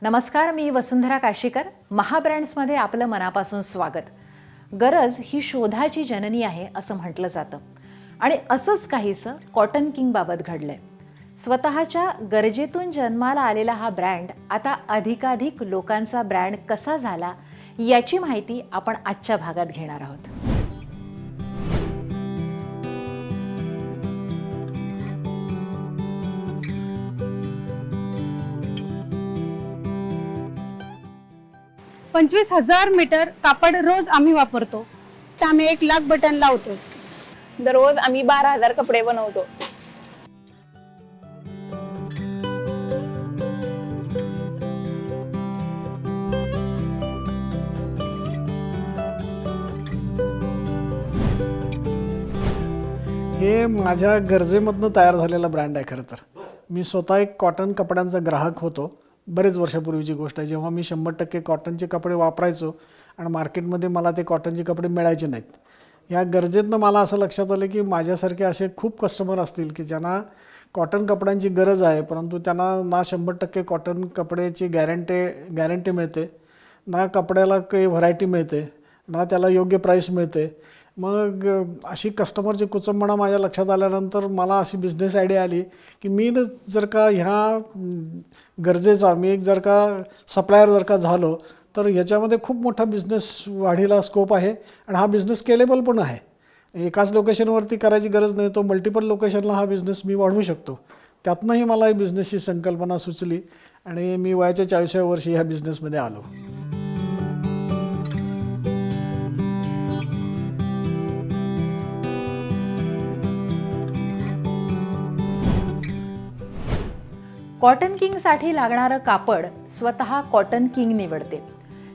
नमस्कार, मी वसुंधरा काशीकर. महाब्रँड्समध्ये आपलं मनापासून स्वागत. गरज ही शोधाची जननी आहे असं म्हटलं जातं आणि असंच काहीसं कॉटन किंग बाबत घडलंय. स्वतःच्या गरजेतून जन्माला आलेला हा ब्रँड आता अधिकाधिक लोकांचा ब्रँड कसा झाला याची माहिती आपण आजच्या भागात घेणार आहोत. पंचवीस हजार मीटर कापड रोज आम्ही वापरतो. तर आम्ही 1,00,000 बटन लावतो. दररोज आम्ही 12,000 कपडे बनवतो. हे माझ्या गरजेमधनं तयार झालेला ब्रँड आहे. खरं तर मी स्वतः एक कॉटन कपड्यांचा ग्राहक होतो. बरेच वर्षापूर्वीची गोष्ट आहे, जेव्हा मी 100% कॉटनचे कपडे वापरायचो आणि मार्केटमध्ये मला ते कॉटनचे कपडे मिळायचे नाहीत. या गरजेतनं मला असं लक्षात आलं की माझ्यासारखे असे खूप कस्टमर असतील की ज्यांना कॉटन कपड्यांची गरज आहे, परंतु त्यांना ना 100% कॉटन कपड्याची गॅरंटी मिळते, ना कपड्याला काही व्हरायटी मिळते, ना त्याला योग्य प्राईस मिळते. मग अशी कस्टमरची कुचंबणा माझ्या लक्षात आल्यानंतर मला अशी बिझनेस आयडिया आली की मी जर का ह्या गरजेचा मी एक जर का सप्लायर जर का झालो तर ह्याच्यामध्ये खूप मोठा बिझनेस वाढीला स्कोप आहे आणि हा बिझनेस स्केलेबल पण आहे. एकाच लोकेशनवरती करायची गरज नाही, तो मल्टिपल लोकेशनला हा बिझनेस मी वाढवू शकतो. त्यातनंही मला ही बिझनेसची संकल्पना सुचली आणि मी वयाच्या 40व्या वर्षी ह्या बिझनेसमध्ये आलो. कॉटन किंगसाठी लागणारं कापड स्वतः कॉटन किंग निवडते.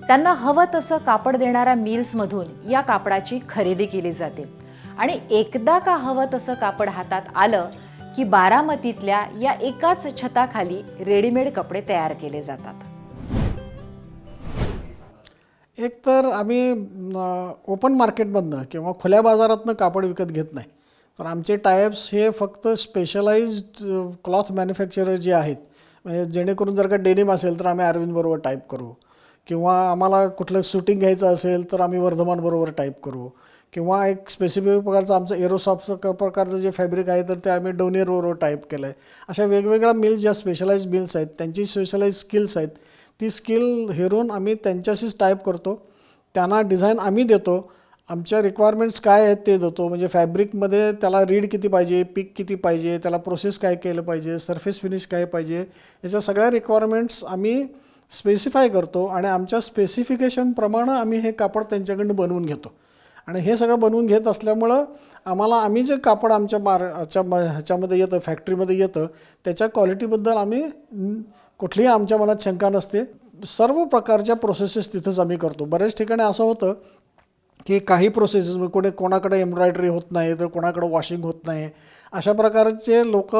त्यांना हवं तसं कापड देणाऱ्या मिल्समधून या कापडाची खरेदी केली जाते आणि एकदा का हवं तसं कापड हातात आलं की बारामतीतल्या या एकाच छताखाली रेडीमेड कपडे तयार केले जातात. एक तर आम्ही ओपन मार्केटमधनं किंवा खुल्या बाजारातनं कापड विकत घेत नाही. तर आमचे टायअप्स हे फक्त स्पेशलाइज्ड क्लॉथ मॅन्युफॅक्चरर जे आहेत, म्हणजे जेणेकरून जर का डेनिम असेल तर आम्ही अरविंदबरोबर टाईप करू, किंवा आम्हाला कुठलं शूटिंग घ्यायचं असेल तर आम्ही वर्धमानबरोबर टाईप करू, किंवा एक स्पेसिफिक प्रकारचं आमचं एरोसॉफ्टचं प्रकारचं जे फॅब्रिक आहे तर ते आम्ही डोनियरबरोबर टाईप केलं आहे. अशा वेगवेगळ्या मिल्स ज्या स्पेशलाइज्ड मिल्स आहेत त्यांची स्पेशलाइज्ड स्किल्स आहेत, ती स्किल हेरून आम्ही त्यांच्याशीच टाईप करतो. त्यांना डिझाईन आम्ही देतो, आमच्या रिक्वायरमेंट्स काय आहेत ते देतो. म्हणजे फॅब्रिकमध्ये त्याला रीड किती पाहिजे, पीक किती पाहिजे, त्याला प्रोसेस काय केलं पाहिजे, सरफेस फिनिश काय पाहिजे, याच्या सगळ्या रिक्वायरमेंट्स आम्ही स्पेसिफाय करतो आणि आमच्या स्पेसिफिकेशनप्रमाणे आम्ही हे कापड त्यांच्याकडून बनवून घेतो. आणि हे सगळं बनवून घेत असल्यामुळं आम्ही जे कापड आमच्या ह्याच्यामध्ये येतं, फॅक्टरीमध्ये येतं, त्याच्या क्वालिटीबद्दल आम्ही कुठलीही आमच्या मनात शंका नसते. सर्व प्रकारच्या प्रोसेसेस तिथंच आम्ही करतो. बऱ्याच ठिकाणी असं होतं की काही प्रोसेसेस कोणाकडे एम्ब्रॉयडरी होत नाही, तर कोणाकडे वॉशिंग होत नाही. अशा प्रकारचे लोक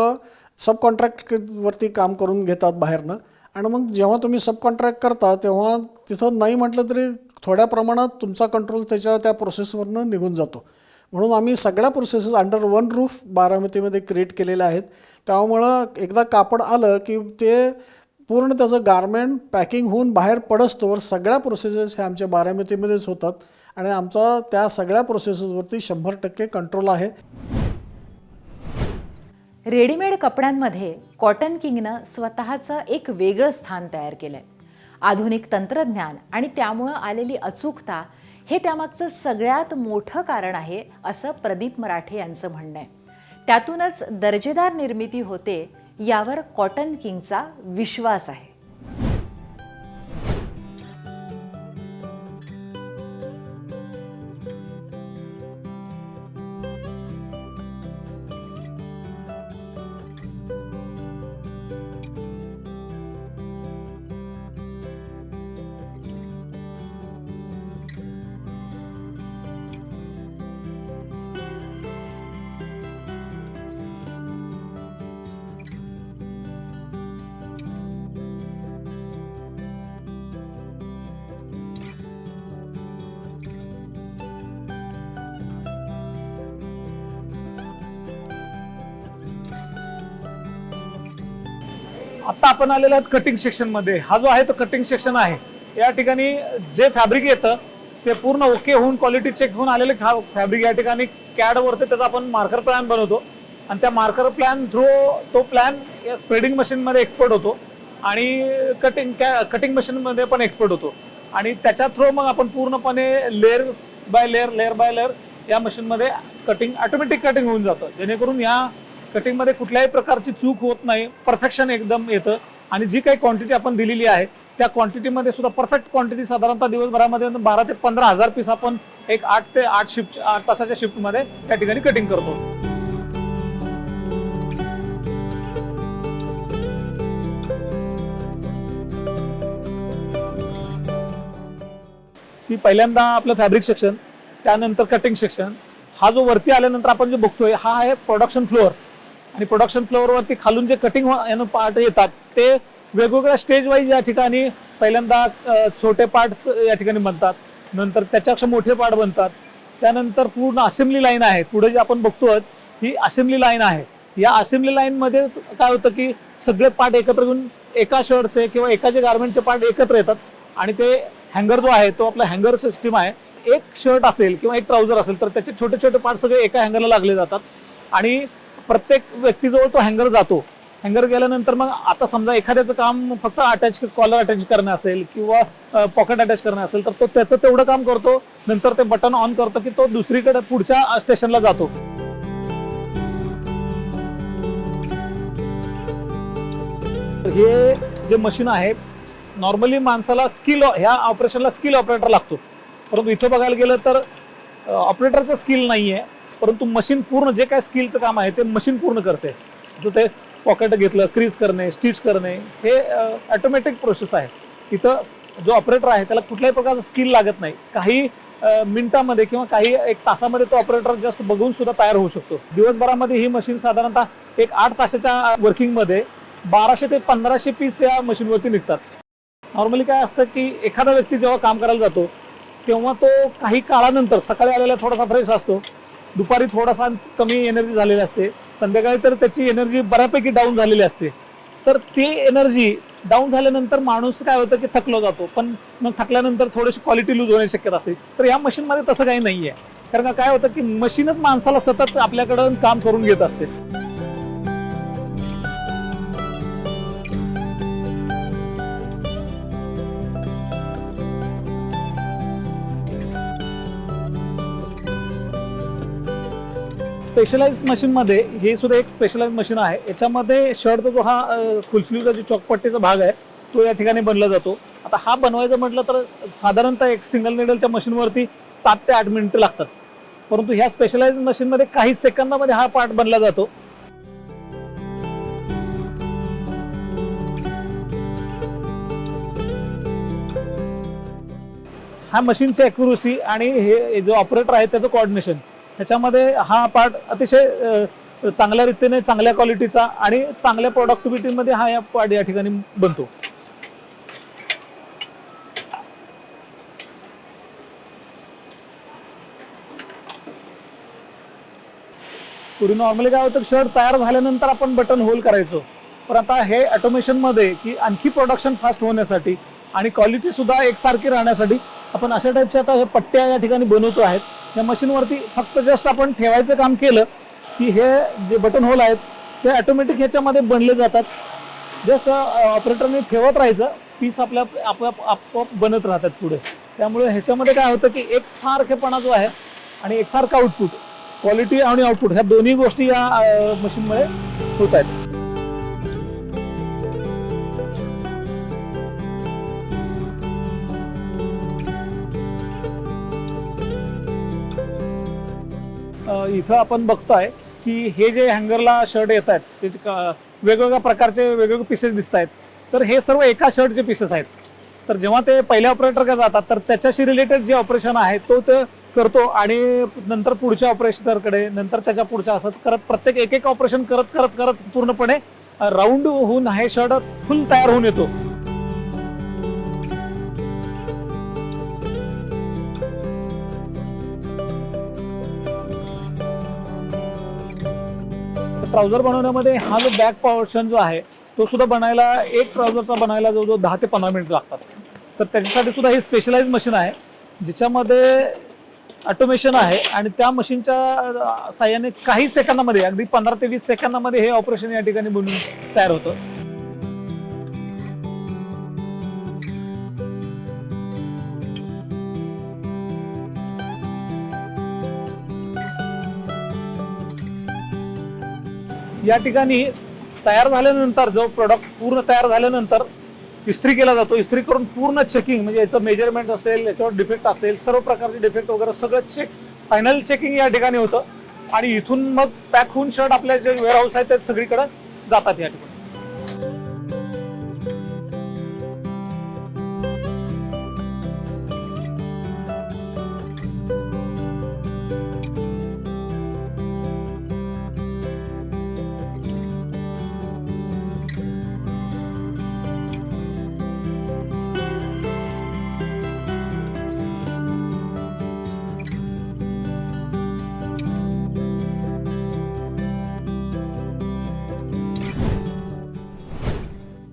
सब कॉन्ट्रॅक्टवरती काम करून घेतात बाहेरनं. आणि मग जेव्हा तुम्ही सब कॉन्ट्रॅक्ट करता तेव्हा तिथं नाही म्हटलं तरी थोड्या प्रमाणात तुमचा कंट्रोल त्या प्रोसेसवरनं निघून जातो. म्हणून आम्ही सगळ्या प्रोसेसेस अंडर वन रूफ बारामतीमध्ये क्रिएट केलेल्या आहेत. त्यामुळं एकदा कापड आलं की ते पूर्ण त्याचं गारमेंट पॅकिंग होऊन बाहेर पडस्तोवर सगळ्या प्रोसेसेस हे आमच्या बारामतीमध्येच होतात आणि आमचा त्या सगळ्या प्रोसेसेसवरती 100% कंट्रोल आहे. रेडीमेड कपड्यांमध्ये कॉटन किंगनं स्वतःचं एक वेगळं स्थान तयार केलंय. आधुनिक तंत्रज्ञान आणि त्यामुळं आलेली अचूकता हे त्यामागचं सगळ्यात मोठं कारण आहे असं प्रदीप मराठे यांचं म्हणणं आहे. त्यातूनच दर्जेदार निर्मिती होते यावर कॉटन किंगचा विश्वास आहे. आता आपण आलेलो आहोत कटिंग सेक्शन मध्ये. हा जो आहे तो कटिंग सेक्शन आहे. या ठिकाणी जे फॅब्रिक येतं ते पूर्ण ओके होऊन क्वालिटी चेक होऊन आलेले फॅब्रिक या ठिकाणी CAD वरती त्याचा आपण मार्कर प्लॅन बनवतो आणि त्या मार्कर प्लॅन थ्रू तो प्लॅन या स्प्रेडिंग मशीन मध्ये एक्सपोर्ट होतो आणि कटिंग मशीन मध्ये पण एक्सपोर्ट होतो आणि त्याच्या थ्रू मग आपण पूर्णपणे लेअर बाय लेअर या मशीन मध्ये कटिंग ऑटोमॅटिक कटिंग होऊन जातं, जेणेकरून या कटिंग मध्ये कुठल्याही प्रकारची चूक होत नाही, परफेक्शन एकदम येतं आणि जी काही क्वांटिटी आपण दिलेली आहे त्या क्वांटिटीमध्ये सुद्धा परफेक्ट क्वांटिटी साधारणतः दिवसभरामध्ये 12 ते 15,000 पीस आपण एक 8 तासाच्या शिफ्टमध्ये त्या ठिकाणी कटिंग करतो. की पहिल्यांदा आपलं फॅब्रिक सेक्शन, त्यानंतर कटिंग सेक्शन. हा जो वरती आल्यानंतर आपण जे बघतोय हा आहे प्रोडक्शन फ्लोअर आणि प्रोडक्शन फ्लोअरवरती खालून जे कटिंग पार्ट येतात ते वेगवेगळ्या स्टेज वाईज या ठिकाणी पहिल्यांदा छोटे पार्ट्स या ठिकाणी बनतात, नंतर त्याच्यापेक्षा मोठे पार्ट बनतात, त्यानंतर पूर्ण असेंब्ली लाईन आहे. पुढे जे आपण बघतोय ही असेंब्ली लाईन आहे. या असेंब्ली लाईन मध्ये काय होतं की सगळे पार्ट एकत्र घेऊन एका शर्टचे किंवा एकाचे गार्मेंटचे पार्ट एकत्र येतात आणि ते हँगर जो आहे तो आपला हँगर सिस्टीम आहे. एक शर्ट असेल किंवा एक ट्राउझर असेल तर त्याचे छोटे छोटे पार्ट सगळे एका हँगरला लागले जातात आणि प्रत्येक व्यक्तीजवळ तो हँगर जातो. हँगर गेल्यानंतर मग आता समजा एखाद्याचं काम फक्त कॉलर अटॅच करणं असेल किंवा पॉकेट अटॅच करणं असेल तर तो त्याचं तेवढं काम करतो, नंतर ते बटन ऑन करतो की तो दुसरीकडे पुढच्या स्टेशनला जातो. हे जे मशीन आहे नॉर्मली माणसाला ह्या ऑपरेशनला स्किल ऑपरेटर लागतो, परंतु इथे बघायला गेलं तर ऑपरेटरचं स्किल नाहीये, परंतु मशीन पूर्ण जे काय स्किलचं काम आहे ते मशीन पूर्ण करते. जसं ते पॉकेट घेतलं, क्रीज करणे, स्टिच करणे, हे ऑटोमॅटिक प्रोसेस आहे. इथं जो ऑपरेटर आहे त्याला कुठल्याही प्रकारचं स्किल लागत नाही. काही मिनिटामध्ये किंवा काही एक तासामध्ये तो ऑपरेटर जस्ट बघून सुद्धा तयार होऊ शकतो. दिवसभरामध्ये ही मशीन साधारणतः एक 8 तासाच्या वर्किंगमध्ये 1200 ते 1500 पीस या मशीनवरती निघतात. नॉर्मली काय असतं की एखादा व्यक्ती जेव्हा काम करायला जातो तेव्हा तो काही काळानंतर सकाळी आलेला थोडासा फ्रेश असतो, दुपारी थोडासा कमी एनर्जी झालेली असते, संध्याकाळी तर त्याची एनर्जी बऱ्यापैकी डाऊन झालेली असते. तर ती एनर्जी डाऊन झाल्यानंतर माणूस काय होतं की थकलो जातो, पण मग थकल्यानंतर थोडीशी क्वालिटी लूज होण्याची शक्यता असते. तर या मशीनमध्ये तसं काही नाहीये, कारण काय होतं की मशीनच माणसाला सतत आपल्याकडं काम करून घेत असते. स्पेशलाइज मशीनमध्ये हे सुद्धा एक स्पेशलाइज मशीन आहे. याच्यामध्ये शर्टचा जो हा फुल स्लीवचा जो चॉकपट्टीचा भाग आहे तो या ठिकाणी बनला जातो. आता हा बनवायचं म्हटलं तर साधारणतः एक सिंगल निडलच्या मशीनवरती 7 ते 8 मिनिटं लागतात, परंतु ह्या स्पेशलाइज मशीनमध्ये काही सेकंदामध्ये हा पार्ट बनला जातो. हा मशीनची ॲक्युरसी आणि हे जो ऑपरेटर आहे त्याचं कोऑर्डिनेशन, ह्याच्यामध्ये हा पार्ट अतिशय चांगल्या रीतीने, चांगल्या क्वालिटीचा आणि चांगल्या प्रोडक्टिव्हिटीमध्ये हा पार्ट या ठिकाणी बनतो. पूर्वी नॉर्मली काय होतं, शर्ट तयार झाल्यानंतर आपण बटन होल करायचो, पण आता हे ऑटोमेशन मध्ये की आणखी प्रोडक्शन फास्ट होण्यासाठी आणि क्वालिटी सुद्धा एकसारखी राहण्यासाठी आपण अशा टाईपच्या आता हे पट्ट्या या ठिकाणी बनवतो आहेत. या मशीनवरती फक्त जस्ट आपण ठेवायचं काम केलं की हे जे बटन होल आहेत ते ऑटोमॅटिक ह्याच्यामध्ये बनले जातात. जस्ट ऑपरेटरने ठेवत राहायचं, पीस आपल्या आपोआप बनत राहतात पुढे. त्यामुळे ह्याच्यामध्ये काय होतं की एकसारखेपणा जो आहे आणि एकसारखं आउटपुट, क्वालिटी आणि आउटपुट ह्या दोन्ही गोष्टी या मशीनमध्ये होत आहेत. इथं आपण बघतोय की हे जे हँगरला शर्ट येत आहेत त्याचे वेगवेगळ्या प्रकारचे वेगवेगळे पीसेस दिसत आहेत. तर हे सर्व एका शर्टचे पीसेस आहेत. तर जेव्हा ते पहिल्या ऑपरेटरकडे जातात तर त्याच्याशी रिलेटेड जे ऑपरेशन आहे तो ते करतो आणि नंतर पुढच्या ऑपरेशनरकडे, नंतर त्याच्या पुढच्या, असं करत प्रत्येक एक ऑपरेशन करत करत करत पूर्णपणे राऊंड होऊन हे शर्ट फुल तयार होऊन येतो. ट्राउझर बनवण्यामध्ये हा जो बॅक पोर्शन जो आहे तो सुद्धा बनायला, एक ट्राउझरचा बनायला जवळजवळ 10 ते 15 मिनिट लागतात. तर त्याच्यासाठी सुद्धा हे स्पेशलाइज मशीन आहे, ज्याच्यामध्ये ऑटोमेशन आहे आणि त्या मशीनच्या साह्याने काही सेकंदामध्ये, अगदी 15 ते 20 सेकंदामध्ये हे ऑपरेशन या ठिकाणी बनवून तयार होतं. या ठिकाणी तयार झाल्यानंतर, जो प्रोडक्ट पूर्ण तयार झाल्यानंतर इस्त्री केला जातो. इस्त्री करून पूर्ण चेकिंग, म्हणजे याचं मेजरमेंट असेल, याच्यावर डिफेक्ट असेल, सर्व प्रकारचे डिफेक्ट वगैरे सगळं फायनल चेकिंग या ठिकाणी होतं आणि इथून मग पॅक होऊन शर्ट आपल्या जे वेअरहाऊस आहे ते सगळीकडे जातात या ठिकाणी.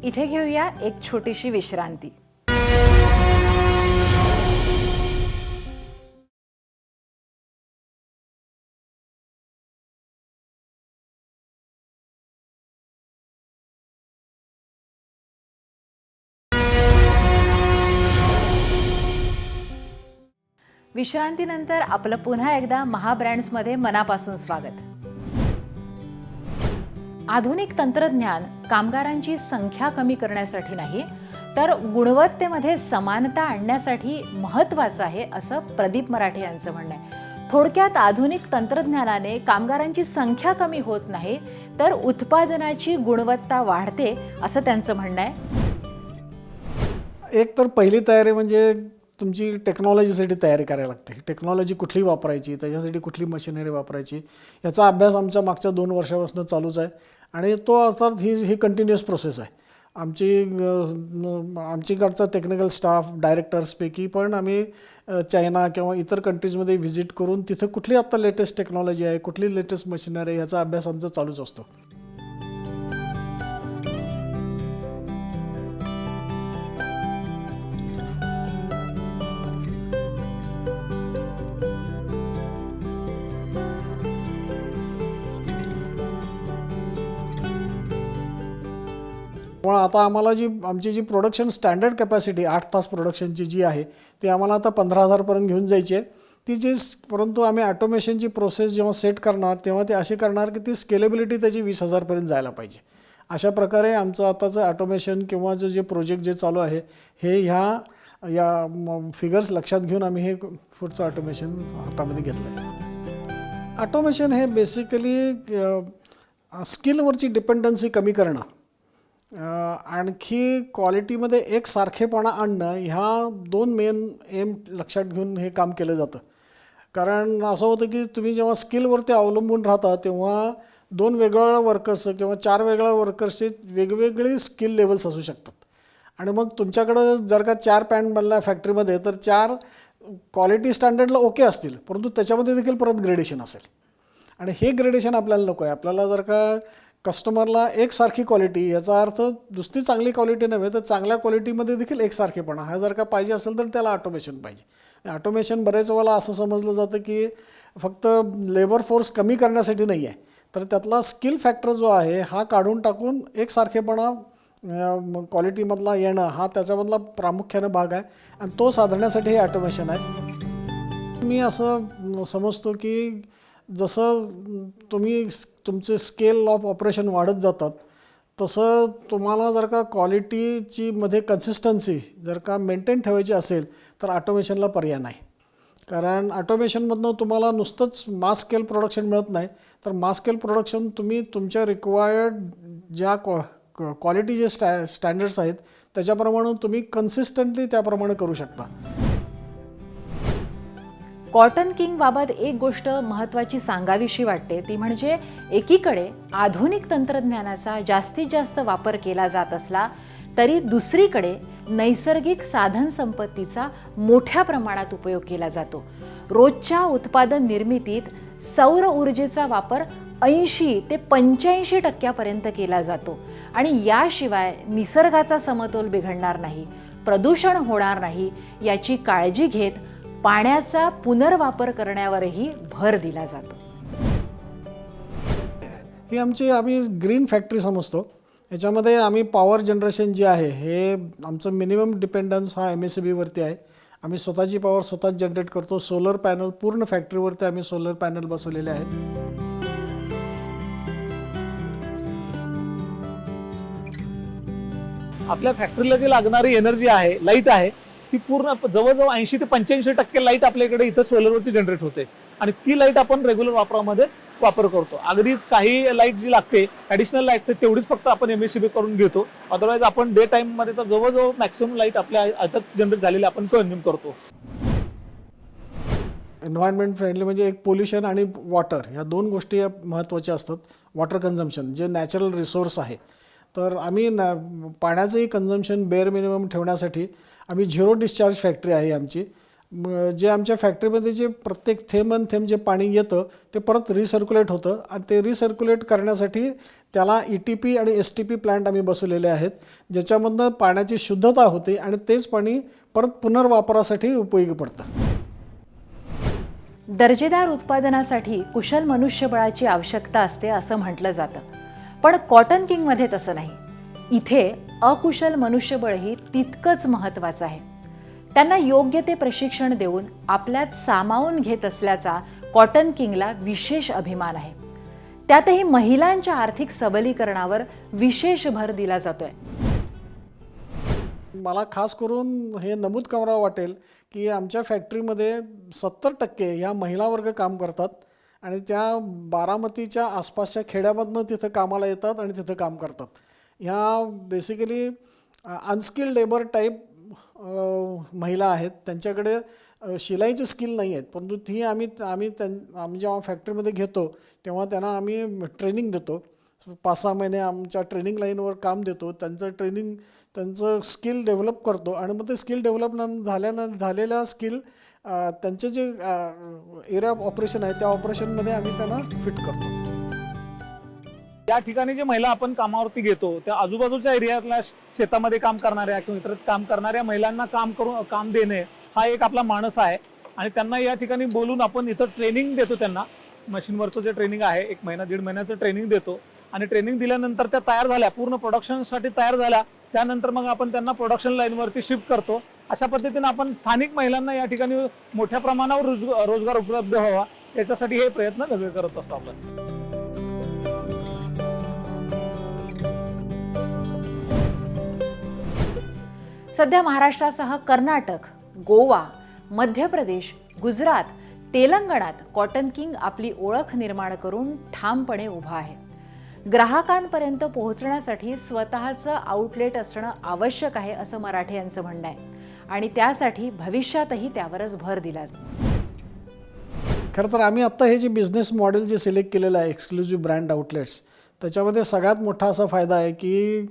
इथे घेऊया एक छोटीशी विश्रांती. विश्रांतीनंतर आपलं पुन्हा एकदा महाब्रँड्समध्ये मनापासून स्वागत. आधुनिक तंत्रज्ञान कामगारांची संख्या कमी करण्यासाठी नाही, तर गुणवत्तेमध्ये समानता आणण्यासाठी महत्त्वाचं आहे, असं प्रदीप मराठे यांचं म्हणणं आहे. थोडक्यात आधुनिक तंत्रज्ञानाने कामगारांची संख्या कमी होत नाही, तर उत्पादनाची गुणवत्ता वाढते, असं त्यांचं म्हणणं आहे. एक तर पहिली तयारी म्हणजे तुमची टेक्नॉलॉजीसाठी तयारी करायला लागते. टेक्नॉलॉजी कुठली वापरायची, त्याच्यासाठी कुठली मशिनरी वापरायची, याचा अभ्यास आमच्या मागच्या 2 वर्षापासून चालूच आहे आणि तो अर्थात ही कंटिन्युअस प्रोसेस आहे. आमच्याकडचा टेक्निकल स्टाफ डायरेक्टर्सपैकी पण आम्ही चायना किंवा इतर कंट्रीजमध्ये व्हिजिट करून तिथं कुठली आत्ता लेटेस्ट टेक्नॉलॉजी आहे, कुठली लेटेस्ट मशिनरी आहे, याचा अभ्यास आमचा चालूच असतो. पण आता आम्हाला आमची जी प्रोडक्शन स्टँडर्ड कॅपॅसिटी 8 तास प्रोडक्शनची जी आहे ती आम्हाला आता 15,000पर्यंत घेऊन जायची आहे. परंतु आम्ही ऑटोमेशनची प्रोसेस जेव्हा सेट करणार तेव्हा ते अशी करणार की ती स्केलेबिलिटी त्याची 20,000पर्यंत जायला पाहिजे. अशा प्रकारे आमचं आताचं ऑटोमेशन किंवा जे प्रोजेक्ट जे चालू आहे हे या फिगर्स लक्षात घेऊन आम्ही हे पुढचं ऑटोमेशन हातामध्ये घेतलं आहे. ऑटोमेशन हे बेसिकली स्किलवरची डिपेंडन्सी कमी करणं, आणखी क्वालिटीमध्ये एक सारखेपणा आणणं, ह्या 2 मेन एम लक्षात घेऊन हे काम केलं जातं. कारण असं होतं की तुम्ही जेव्हा स्किलवरती अवलंबून राहता तेव्हा 2 वेगवेगळ्या वर्कर्स किंवा 4 वेगळ्या वर्कर्सचे वेगवेगळे स्किल लेवल्स असू शकतात आणि मग तुमच्याकडं जर का 4 पॅन्ट बनल्या फॅक्टरीमध्ये तर 4 क्वालिटी स्टँडर्डला ओके असतील, परंतु त्याच्यामध्ये देखील परत ग्रेडेशन असेल आणि हे ग्रेडेशन आपल्याला नको आहे. आपल्याला जर का कस्टमरला एकसारखी क्वालिटी, याचा अर्थ नुसती चांगली क्वालिटी नव्हे तर चांगल्या क्वालिटीमध्ये देखील एकसारखेपणा हा जर का पाहिजे असेल तर त्याला ऑटोमेशन पाहिजे. ऑटोमेशन बरेच वेळेला असं समजलं जातं की फक्त लेबर फोर्स कमी करण्यासाठी नाही आहे, तर त्यातला स्किल फॅक्टर जो आहे हा काढून टाकून एकसारखेपणा क्वालिटीमधला येणं हा त्याच्यामधला प्रामुख्यानं भाग आहे आणि तो साधण्यासाठी हे ऑटोमेशन आहे. मी असं समजतो की जसं तुमचे स्केल ऑफ ऑपरेशन वाढत जातात तसं तुम्हाला जर का क्वालिटीची मध्ये कन्सिस्टन्सी जर का मेंटेन ठेवायची असेल तर ऑटोमेशनला पर्याय नाही. कारण ऑटोमेशनमधनं तुम्हाला नुसतंच मास स्केल प्रोडक्शन मिळत नाही, तर मास स्केल प्रोडक्शन तुम्ही तुमच्या रिक्वायर्ड ज्या क्वालिटी जे स्टँडर्ड्स आहेत त्याच्याप्रमाणे तुम्ही कन्सिस्टंटली त्याप्रमाणे करू शकता. कॉटन किंग बाबत एक गोष्ट महत्त्वाची सांगावीशी वाटते, ती म्हणजे एकीकडे आधुनिक तंत्रज्ञानाचा जास्तीत जास्त वापर केला जात असला तरी दुसरीकडे नैसर्गिक साधन संपत्तीचा मोठ्या प्रमाणात उपयोग केला जातो. रोजच्या उत्पादन निर्मितीत सौर ऊर्जेचा वापर 80 ते 85% केला जातो आणि याशिवाय निसर्गाचा समतोल बिघडणार नाही, प्रदूषण होणार नाही याची काळजी घेत पाण्याचा पुनर्वापर करण्यावरही भर दिला जातो. ही आम्ही ग्रीन फॅक्टरी समजतो. याच्यामध्ये आम्ही पॉवर जनरेशन जे आहे हे आमचं मिनिमम डिपेंडन्स हा MSCBवरती आहे. आम्ही स्वतःची पॉवर स्वतःच जनरेट करतो. सोलर पॅनल पूर्ण फॅक्टरीवरती आम्ही सोलर पॅनल बसवलेले आहेत. आपल्या फॅक्टरीला जी लागणारी एनर्जी आहे, लाईट आहे, ती पूर्ण जवळजवळ 80 ते 85% लाईट आपल्याकडे इथं सोलरवरती जनरेट होते आणि ती लाईट आपण रेग्युलर वापरामध्ये वापर करतो. अगदीच काही लाईट जी लागते, ॲडिशनल लाईट तेवढीच फक्त आपण MSCB करून घेतो. अदरवाईज आपण डे टाईममध्ये तर जवळजवळ मॅक्सिमम लाईट आपल्या आताच जनरेट झालेली आपण कन्झ्युम करतो. एन्व्हायरमेंट फ्रेंडली म्हणजे एक पोल्युशन आणि वॉटर ह्या दोन गोष्टी महत्त्वाच्या असतात. वॉटर कन्झम्पशन जे नॅचरल रिसोर्स आहे, तर आम्ही पाण्याचंही कन्झम्पशन बेअर मिनिमम ठेवण्यासाठी आम्ही झिरो डिस्चार्ज फॅक्टरी आहे आमची. जे आमच्या फॅक्टरीमध्ये जे प्रत्येक थेंब आणि थेंब जे पाणी येतं ते परत रिसर्क्युलेट होतं आणि ते रिसर्क्युलेट करण्यासाठी त्याला ETP आणि STP प्लांट आम्ही बसवलेले आहेत, ज्याच्यामधनं पाण्याची शुद्धता होते आणि तेच पाणी परत पुनर्वापरासाठी उपयोगी पडतं. दर्जेदार उत्पादनासाठी कुशल मनुष्यबळाची आवश्यकता असते असं म्हटलं जातं, पण कॉटन किंगमध्ये तसं नाही. इथे अकुशल मनुष्यबळही तितकंच महत्त्वाचं आहे. त्यांना योग्य ते प्रशिक्षण देऊन आपल्यात सामावून घेत असल्याचा कॉटन किंगला विशेष अभिमान आहे. त्यातही महिलांच्या आर्थिक सबलीकरणावर विशेष भर दिला जातोय. मला खास करून हे नमूद करावं वाटेल की आमच्या फॅक्टरीमध्ये 70% ह्या महिला वर्ग काम करतात आणि त्या बारामतीच्या आसपासच्या खेड्यामधनं तिथं कामाला येतात आणि तिथं काम करतात. ह्या बेसिकली अनस्किल्ड लेबर टाईप महिला आहेत. त्यांच्याकडे शिलाईचे स्किल नाही आहेत, परंतु ती आम्ही जेव्हा फॅक्टरीमध्ये घेतो तेव्हा त्यांना आम्ही ट्रेनिंग देतो. 5-6 महिने आमच्या ट्रेनिंग लाईनवर काम देतो. त्यांचं स्किल डेव्हलप करतो आणि मग ते स्किल डेव्हलपमेंट झालेल्या स्किल त्यांचे जे एरिया ऑफ ऑपरेशन आहे त्या ऑपरेशनमध्ये आम्ही त्यांना फिट करतो. या ठिकाणी जे महिला आपण कामावरती घेतो त्या आजूबाजूच्या एरियातल्या शेतामध्ये काम करणाऱ्या किंवा इतर काम करणाऱ्या महिलांना काम देणे हा एक आपला मानस आहे आणि त्यांना या ठिकाणी बोलून आपण इथं ट्रेनिंग देतो. त्यांना मशीनवरचं जे ट्रेनिंग आहे 1 महिना 1.5 महिन्याचं ट्रेनिंग देतो आणि ट्रेनिंग दिल्यानंतर त्या तयार झाल्या, पूर्ण प्रोडक्शनसाठी तयार झाल्या, त्यानंतर मग आपण त्यांना प्रोडक्शन लाईनवरती शिफ्ट करतो. अशा पद्धतीने आपण स्थानिक महिलांना या ठिकाणी मोठ्या प्रमाणावर रोजगार उपलब्ध व्हावा याच्यासाठी हे प्रयत्न सगळे करत असतो आपण. सध्या महाराष्ट्रासह कर्नाटक, गोवा, मध्य प्रदेश, गुजरात, तेलंगणात कॉटन किंग आपली ओळख निर्माण करून ठामपणे उभा आहे. ग्राहकांपर्यंत पोहोचण्यासाठी स्वतःचं आउटलेट असणं आवश्यक आहे असं मराठे यांचं म्हणणं आहे आणि त्यासाठी भविष्यातही त्यावरच भर दिला जाईल. खरं तर आम्ही आत्ता हे जे बिझनेस मॉडेल जे सिलेक्ट केलेलं आहे एक्सक्लुझिव्ह ब्रँड आउटलेट्स, त्याच्यामध्ये सगळ्यात मोठा असा फायदा आहे की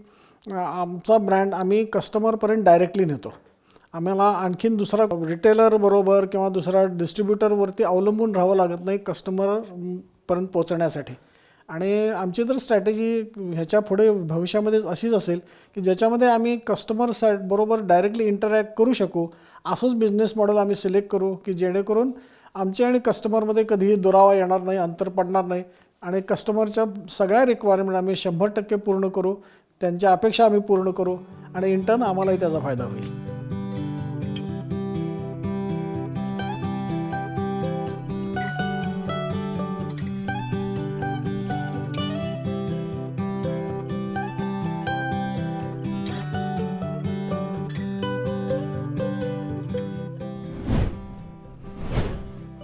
आमचा ब्रँड आम्ही कस्टमरपर्यंत डायरेक्टली नेतो. आम्हाला आणखीन दुसरा रिटेलर बरोबर किंवा दुसरा डिस्ट्रीब्युटरवरती अवलंबून राहावं लागत नाही कस्टमरपर्यंत पोहोचण्यासाठी. आणि आमची तर स्ट्रॅटेजी ह्याच्या पुढे भविष्यामध्ये अशीच असेल की ज्याच्यामध्ये आम्ही कस्टमर बरोबर डायरेक्टली इंटरॅक्ट करू शकू असंच बिझनेस मॉडेल आम्ही सिलेक्ट करू की जेणेकरून आमच्या आणि कस्टमरमध्ये कधीही दुरावा येणार नाही, अंतर पडणार नाही आणि कस्टमरच्या सगळ्या रिक्वायरमेंट आम्ही 100% पूर्ण करू, त्यांच्या अपेक्षा आम्ही पूर्ण करू आणि इन टर्न आम्हालाही त्याचा फायदा होईल.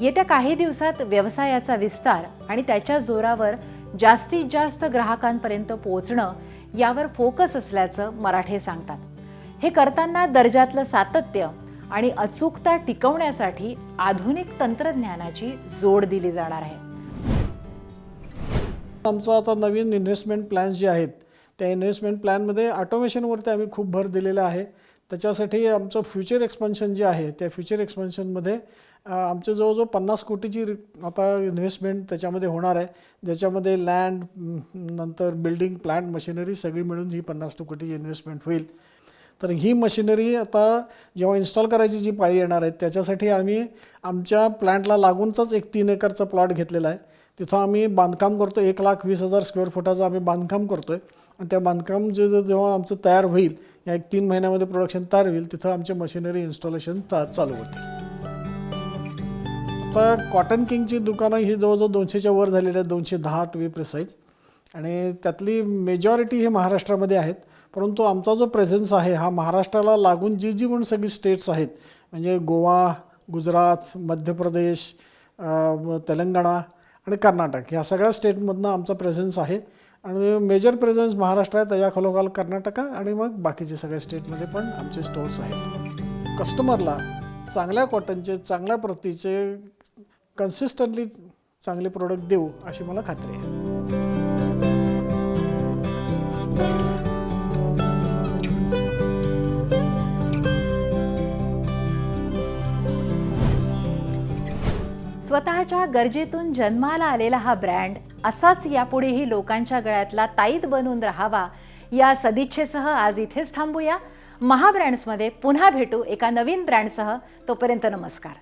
येत्या काही दिवसात व्यवसायाचा विस्तार आणि त्याच्या जोरावर जास्तीत जास्त ग्राहकांपर्यंत पोहोचणं यावर फोकस असल्याचं मराठे सांगतात. हे करताना दर्जातलं सातत्य आणि अचूकता टिकवण्यासाठी आधुनिक तंत्रज्ञानाची जोड दिली जाणार आहे. आमचा आता नवीन इन्व्हेस्टमेंट प्लॅन्स जे आहेत त्या इन्व्हेस्टमेंट प्लॅनमध्ये ऑटोमेशनवरती आम्ही खूप भर दिलेला आहे. त्याच्यासाठी आमचं फ्युचर एक्सपान्शन जे आहे त्या फ्युचर एक्सपान्शनमध्ये आमचे जवळजवळ 50 कोटीची आता इन्व्हेस्टमेंट त्याच्यामध्ये होणार आहे, ज्याच्यामध्ये लँड नंतर बिल्डिंग प्लांट मशिनरी सगळी मिळून ही 50 कोटीची इन्व्हेस्टमेंट होईल. तर ही मशिनरी आता जेव्हा इन्स्टॉल करायची जी पाळी येणार आहे त्याच्यासाठी आम्ही आमच्या प्लॅन्टला लागूनचाच एक 3 एकरचा प्लॉट घेतलेला आहे. तिथं आम्ही बांधकाम करतो, 1,20,000 स्क्वेअर फुटाचं आम्ही बांधकाम करतो आहे. आणि त्या बांधकाम जेव्हा आमचं तयार होईल, या 1-3 महिन्यामध्ये प्रोडक्शन तयार होईल, तिथं आमचे मशिनरी इन्स्टॉलेशन चालू होतील. आता कॉटन किंगची दुकानं ही जवळजवळ 200च्या वर झालेली आहेत, 210 टू बी प्रिसाईज. आणि त्यातली मेजॉरिटी हे महाराष्ट्रामध्ये आहेत. परंतु आमचा जो प्रेझेन्स आहे हा महाराष्ट्राला लागून जी म्हणून सगळी स्टेट्स आहेत, म्हणजे गोवा, गुजरात, मध्य प्रदेश, तेलंगणा आणि कर्नाटक, ह्या सगळ्या स्टेटमधनं आमचा प्रेझेन्स आहे. आणि मेजर प्रेझेन्स महाराष्ट्र आहे, त्याच्या खालोखाल कर्नाटका आणि मग बाकीचे सगळ्या स्टेटमध्ये पण आमचे स्टोर्स आहेत. कस्टमरला चांगल्या कॉटनचे, चांगल्या प्रतीचे, कन्सिस्टंटली चांगले प्रोडक्ट देऊ अशी मला खात्री आहे. स्वतःच्या गरजेतून जन्माला आलेला हा ब्रँड असाच यापुढेही लोकांच्या गळ्यातला ताईत बनून राहावा या सदिच्छेसह आज इथेच थांबूया. महाब्रँड्समध्ये पुन्हा भेटू एका नवीन ब्रँडसह. तोपर्यंत नमस्कार.